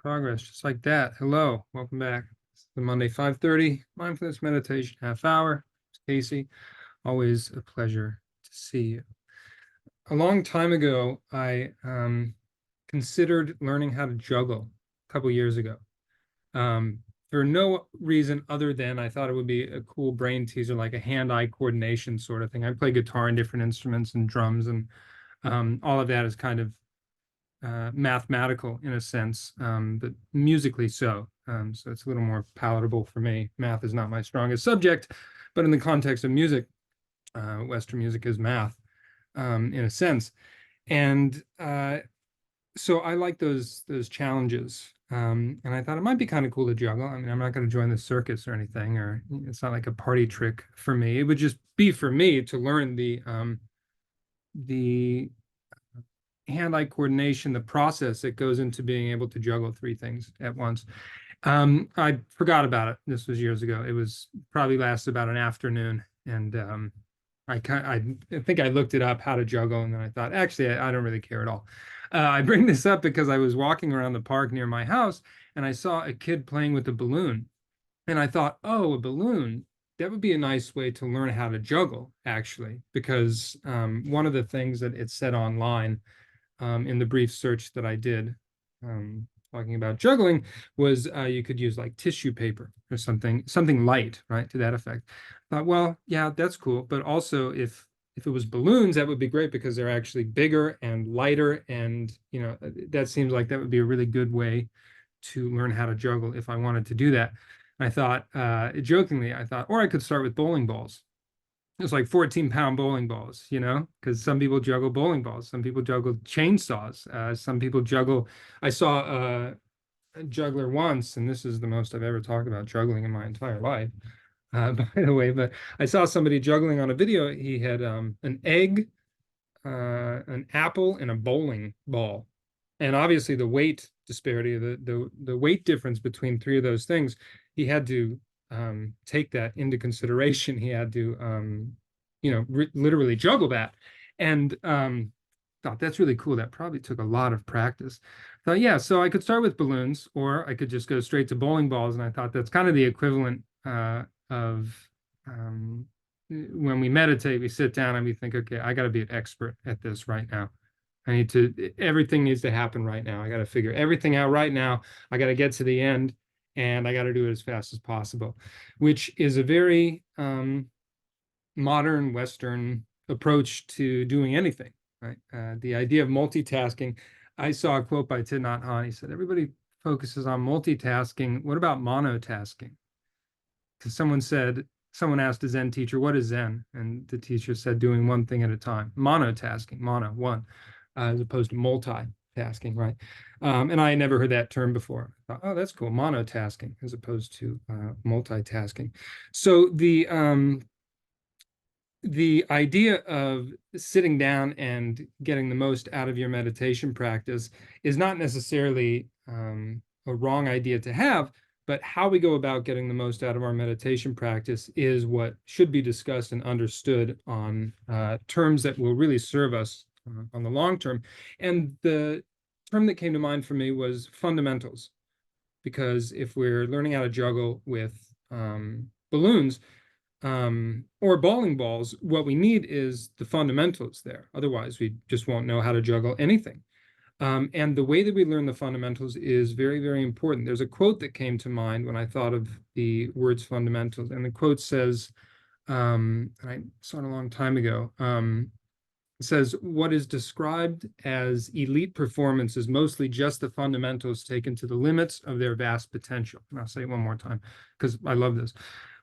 Progress, just like that. Hello, welcome back. It's the Monday 5:30 mindfulness meditation half hour. It's Casey. Always a pleasure to see you. A long time ago, I considered learning how to juggle a couple years ago. For no reason other than I thought it would be a cool brain teaser, like a hand-eye coordination sort of thing. I play guitar and different instruments and drums, and all of that is kind of mathematical in a sense, but musically so. So it's a little more palatable for me. Math is not my strongest subject, but in the context of music, Western music is math, in a sense. And so I like those challenges. And I thought it might be kind of cool to juggle. I mean, I'm not going to join the circus or anything, or it's not like a party trick for me. It would just be for me to learn the hand-eye coordination, the process that goes into being able to juggle three things at once. I forgot about it. This was years ago. It was probably lasted about an afternoon, and I think I looked it up how to juggle, and then I thought, actually, I don't really care at all. I bring this up because I was walking around the park near my house, and I saw a kid playing with a balloon, and I thought, oh, a balloon. That would be a nice way to learn how to juggle, actually, because one of the things that it said online in the brief search that I did, talking about juggling, was you could use like tissue paper or something light, right, to that effect. I thought, well, yeah, that's cool, but also if it was balloons, that would be great because they're actually bigger and lighter, and that seems like that would be a really good way to learn how to juggle if I wanted to do that. And I thought, jokingly, or I could start with bowling balls. It's like 14-pound bowling balls, because some people juggle bowling balls, some people juggle chainsaws, some people juggle. I saw a juggler once, and this is the most I've ever talked about juggling in my entire life, by the way, but I saw somebody juggling on a video. He had an egg, an apple, and a bowling ball. And obviously the weight disparity, the weight difference between three of those things, he had to take that into consideration. He had to, literally juggle that. And thought that's really cool. That probably took a lot of practice. Thought, yeah, so I could start with balloons, or I could just go straight to bowling balls. And I thought that's kind of the equivalent of when we meditate, we sit down and we think, okay, I got to be an expert at this right now. Everything needs to happen right now. I got to figure everything out right now. I got to get to the end, and I got to do it as fast as possible, which is a very modern Western approach to doing anything, right? The idea of multitasking. I saw a quote by Thich Nhat Hanh. He said, everybody focuses on multitasking. What about monotasking? Because someone asked a Zen teacher, what is Zen? And the teacher said, doing one thing at a time. Monotasking, one, as opposed to multitasking, right? And I never heard that term before. I thought, oh, that's cool, monotasking as opposed to multitasking. So the idea of sitting down and getting the most out of your meditation practice is not necessarily a wrong idea to have, but how we go about getting the most out of our meditation practice is what should be discussed and understood on terms that will really serve us on the long term. And the term that came to mind for me was fundamentals, because if we're learning how to juggle with balloons or bowling balls, what we need is the fundamentals there. Otherwise, we just won't know how to juggle anything. And the way that we learn the fundamentals is very, very important. There's a quote that came to mind when I thought of the words fundamentals. And the quote says, and I saw it a long time ago, it says, what is described as elite performance is mostly just the fundamentals taken to the limits of their vast potential. And I'll say it one more time because I love this.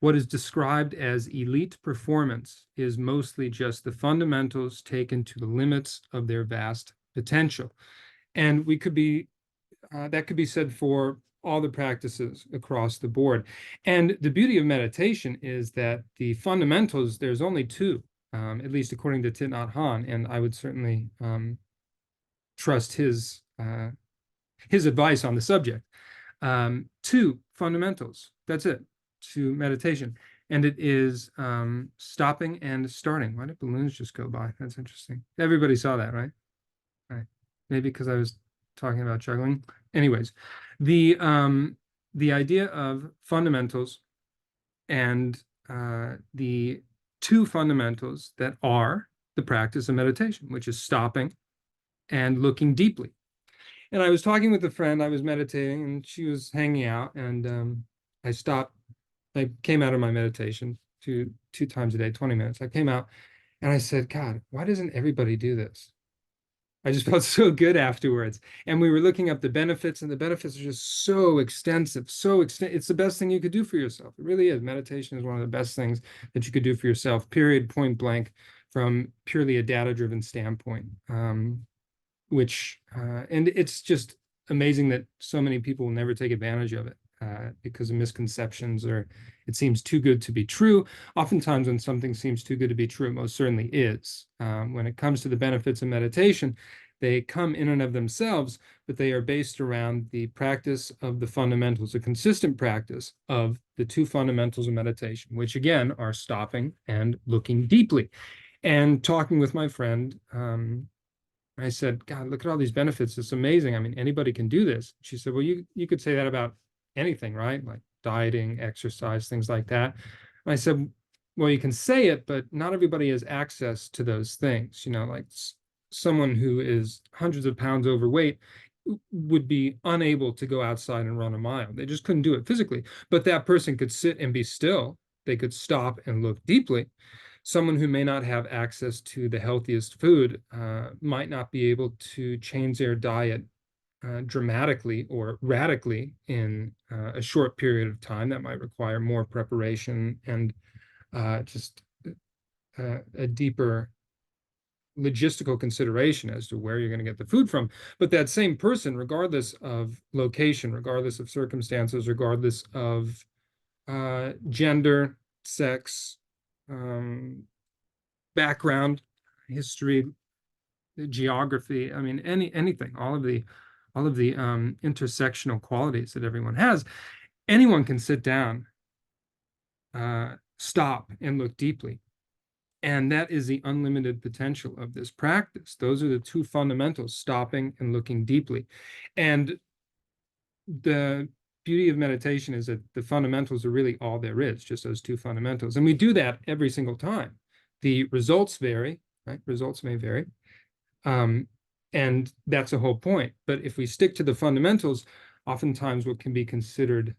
What is described as elite performance is mostly just the fundamentals taken to the limits of their vast potential. And we could be, that could be said for all the practices across the board. And the beauty of meditation is that the fundamentals, there's only two, at least according to Thich Nhat Hanh, and I would certainly trust his advice on the subject. Two fundamentals, that's it, to meditation. And it is stopping and starting. Why did balloons just go by? That's interesting. Everybody saw that, right? Right. Maybe because I was talking about juggling. anyways, the idea of fundamentals and the two fundamentals that are the practice of meditation, which is stopping and looking deeply. And I was talking with a friend, I was meditating, and she was hanging out, and I stopped. I came out of my meditation two times a day, 20 minutes. I came out and I said, God, why doesn't everybody do this? I just felt so good afterwards. And we were looking up the benefits, and the benefits are just so extensive, so it's the best thing you could do for yourself. It really is. Meditation is one of the best things that you could do for yourself, period, point blank, from purely a data-driven standpoint. And it's just amazing that so many people will never take advantage of it because of misconceptions, or it seems too good to be true. Oftentimes when something seems too good to be true, it most certainly is. When it comes to the benefits of meditation, they come in and of themselves, but they are based around the practice of the fundamentals, a consistent practice of the two fundamentals of meditation, which again are stopping and looking deeply. And talking with my friend, I said, God, look at all these benefits. It's amazing. I mean, anybody can do this. She said, well, you could say that about anything, right? Like dieting, exercise, things like that. And I said, well, you can say it, but not everybody has access to those things. Like someone who is hundreds of pounds overweight would be unable to go outside and run a mile. They just couldn't do it physically. But that person could sit and be still. They could stop and look deeply. Someone who may not have access to the healthiest food might not be able to change their diet dramatically or radically in a short period of time. That might require more preparation and just a deeper logistical consideration as to where you're going to get the food from. But that same person, regardless of location, regardless of circumstances, regardless of gender, sex, background, history, geography, I mean, anything, all of the intersectional qualities that everyone has, anyone can sit down, stop and look deeply. And that is the unlimited potential of this practice. Those are the two fundamentals, stopping and looking deeply. And the beauty of meditation is that the fundamentals are really all there is, just those two fundamentals. And we do that every single time. The results vary, right? Results may vary. And that's the whole point. But if we stick to the fundamentals, oftentimes what can be considered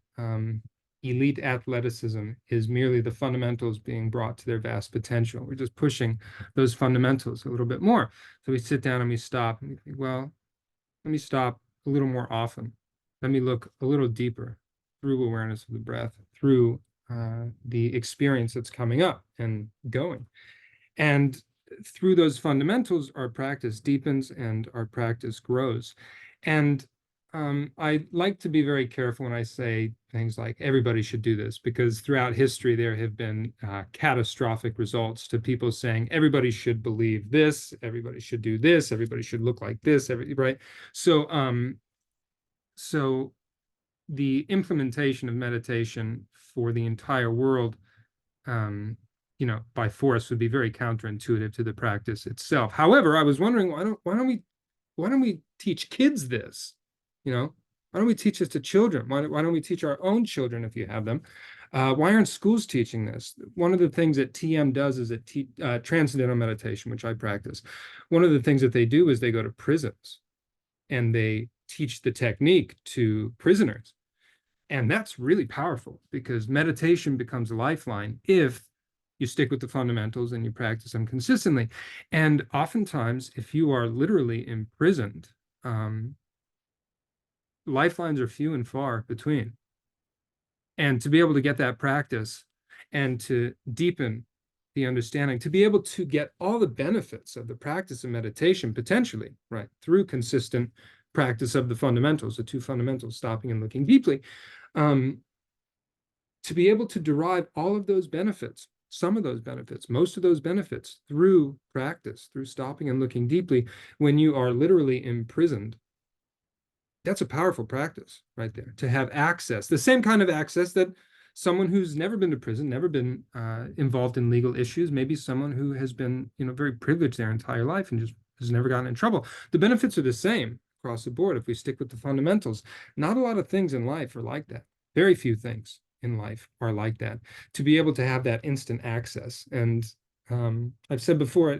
elite athleticism is merely the fundamentals being brought to their vast potential. We're just pushing those fundamentals a little bit more. So we sit down and we stop and we think, well, let me stop a little more often. Let me look a little deeper through awareness of the breath, through the experience that's coming up and going. And through those fundamentals, our practice deepens and our practice grows. And I like to be very careful when I say things like everybody should do this, because throughout history, there have been catastrophic results to people saying everybody should believe this, everybody should do this, everybody should look like this, right? So the implementation of meditation for the entire world, by force would be very counterintuitive to the practice itself. However, I was wondering, why don't we teach kids this? Why don't we teach this to children? Why don't we teach our own children if you have them? Why aren't schools teaching this? One of the things that TM does is Transcendental Meditation, which I practice. One of the things that they do is they go to prisons and they teach the technique to prisoners. And that's really powerful, because meditation becomes a lifeline if you stick with the fundamentals and you practice them consistently. And oftentimes, if you are literally imprisoned, lifelines are few and far between. And to be able to get that practice and to deepen the understanding, to be able to get all the benefits of the practice of meditation potentially, right, through consistent practice of the fundamentals, the two fundamentals, stopping and looking deeply, to be able to derive all of those benefits, some of those benefits, most of those benefits through practice, through stopping and looking deeply, when you are literally imprisoned, that's a powerful practice right there, to have access, the same kind of access that someone who's never been to prison, never been involved in legal issues, maybe someone who has been, very privileged their entire life and just has never gotten in trouble. The benefits are the same across the board. If we stick with the fundamentals, not a lot of things in life are like that. Very few things in life are like that. To be able to have that instant access. And I've said before,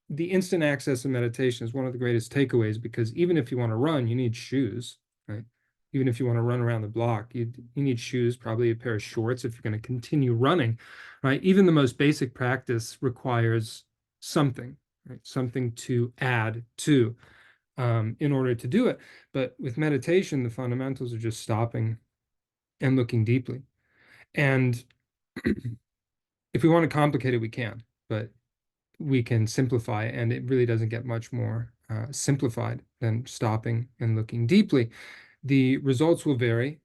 the instant access of meditation is one of the greatest takeaways, because even if you want to run, you need shoes, right? Even if you want to run around the block, you need shoes, probably a pair of shorts if you're going to continue running, right? Even the most basic practice requires something, right? Something to add to in order to do it. But with meditation, the fundamentals are just stopping and looking deeply. And if we want to complicate it, we can, but we can simplify it, and it really doesn't get much more simplified than stopping and looking deeply. The results will vary,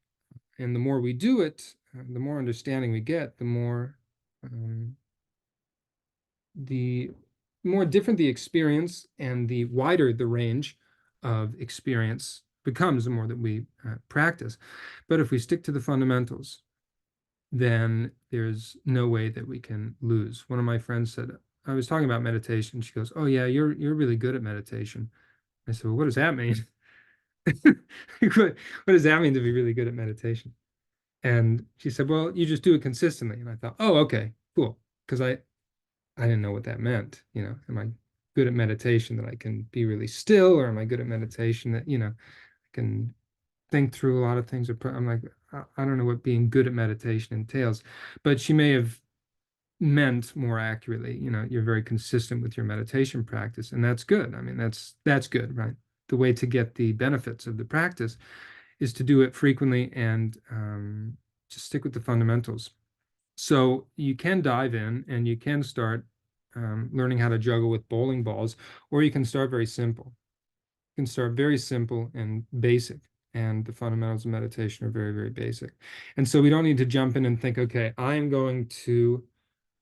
and the more we do it, the more understanding we get, um, the more different the experience and the wider the range of experience becomes the more that we practice. But if we stick to the fundamentals, then there's no way that we can lose. One of my friends said, I was talking about meditation. She goes, "Oh yeah, you're really good at meditation." I said, "Well, what does that mean?" what does that mean to be really good at meditation? And she said, "Well, you just do it consistently." And I thought, "Oh, okay, cool." Because I didn't know what that meant. Am I good at meditation that I can be really still, or am I good at meditation that, I can think through a lot of things? I'm like, I don't know what being good at meditation entails. But she may have meant more accurately, you're very consistent with your meditation practice, and that's good. I mean, that's good, right? The way to get the benefits of the practice is to do it frequently and just stick with the fundamentals. So you can dive in and you can start learning how to juggle with bowling balls, or you can start very simple. You can start very simple and basic. And the fundamentals of meditation are very, very basic. And so we don't need to jump in and think, okay,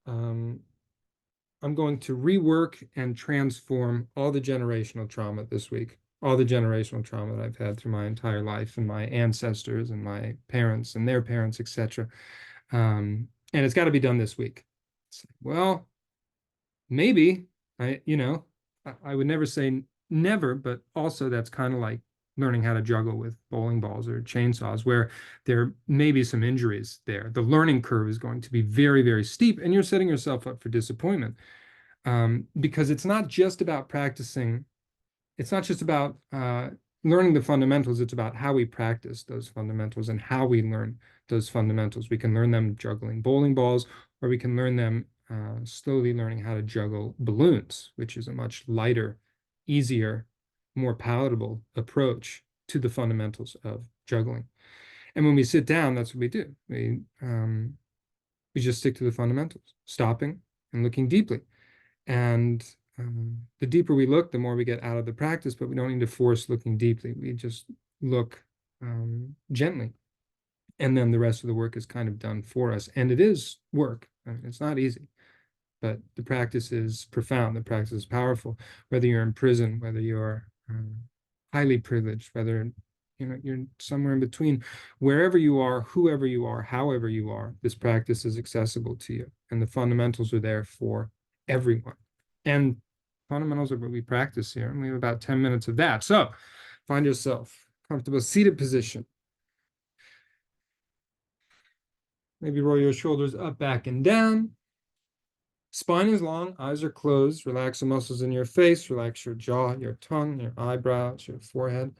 um, I'm going to rework and transform all the generational trauma this week, all the generational trauma that I've had through my entire life, and my ancestors and my parents and their parents, etc. And it's got to be done this week. Well, maybe I would never say never, but also that's kind of like learning how to juggle with bowling balls or chainsaws, where there may be some injuries there. The learning curve is going to be very, very steep, and you're setting yourself up for disappointment, because it's not just about practicing. It's not just about learning the fundamentals. It's about how we practice those fundamentals and how we learn those fundamentals. We can learn them juggling bowling balls, or we can learn them slowly learning how to juggle balloons, which is a much lighter, easier, more palatable approach to the fundamentals of juggling. And when we sit down, that's what we do. We just stick to the fundamentals, stopping and looking deeply. And the deeper we look, the more we get out of the practice, but we don't need to force looking deeply. We just look gently. And then the rest of the work is kind of done for us. And it is work. I mean, it's not easy, but the practice is profound. The practice is powerful, whether you're in prison, whether you're highly privileged, whether you're somewhere in between. Wherever you are, whoever you are, however you are, this practice is accessible to you. And the fundamentals are there for everyone. And fundamentals are what we practice here. And we have about 10 minutes of that. So find yourself comfortable seated position. Maybe roll your shoulders up, back, and down. Spine is long, eyes are closed. Relax the muscles in your face. Relax your jaw, your tongue, your eyebrows, your forehead.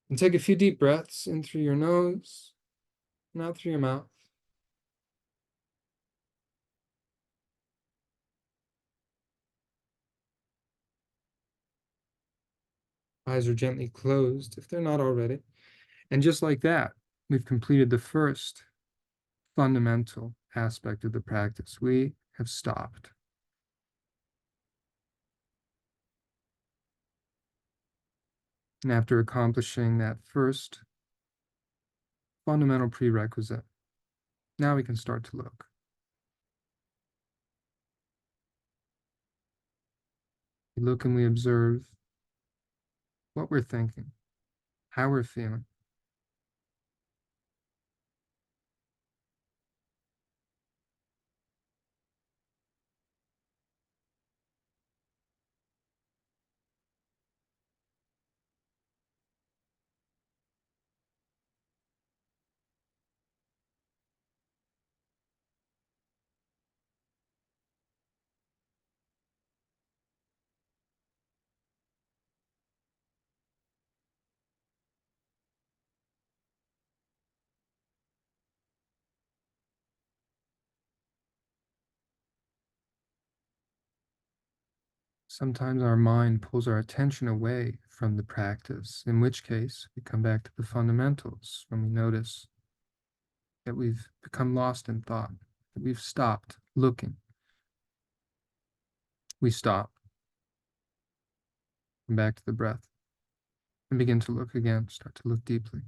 And take a few deep breaths in through your nose and out through your mouth. Eyes are gently closed if they're not already. And just like that, we've completed the first fundamental aspect of the practice. We have stopped. And after accomplishing that first fundamental prerequisite, now we can start to look. We look and we observe what we're thinking, how we're feeling. Sometimes our mind pulls our attention away from the practice, in which case we come back to the fundamentals when we notice that we've become lost in thought, that we've stopped looking. We stop, come back to the breath, and begin to look again, start to look deeply.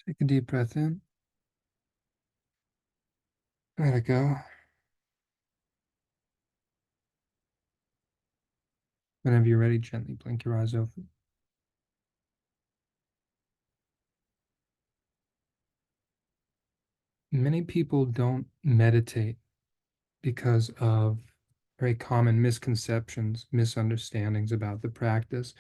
Take a deep breath in. Let it go. Whenever you're ready, gently blink your eyes open. Many people don't meditate because of very common misconceptions, misunderstandings about the practice.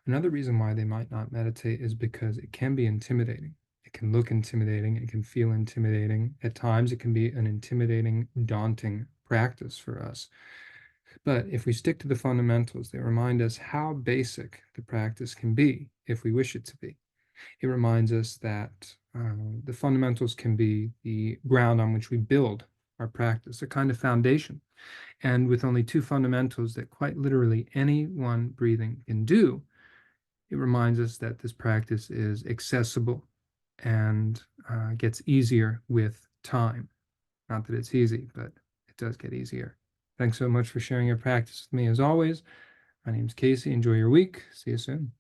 Another reason why they might not meditate is because it can be intimidating. It can look intimidating. It can feel intimidating. At times, it can be an intimidating, daunting practice for us. But if we stick to the fundamentals, they remind us how basic the practice can be if we wish it to be. It reminds us that the fundamentals can be the ground on which we build our practice, a kind of foundation. And with only two fundamentals that quite literally anyone breathing can do, it reminds us that this practice is accessible and gets easier with time. Not that it's easy, but it does get easier. Thanks so much for sharing your practice with me as always. My name is Casey. Enjoy your week. See you soon.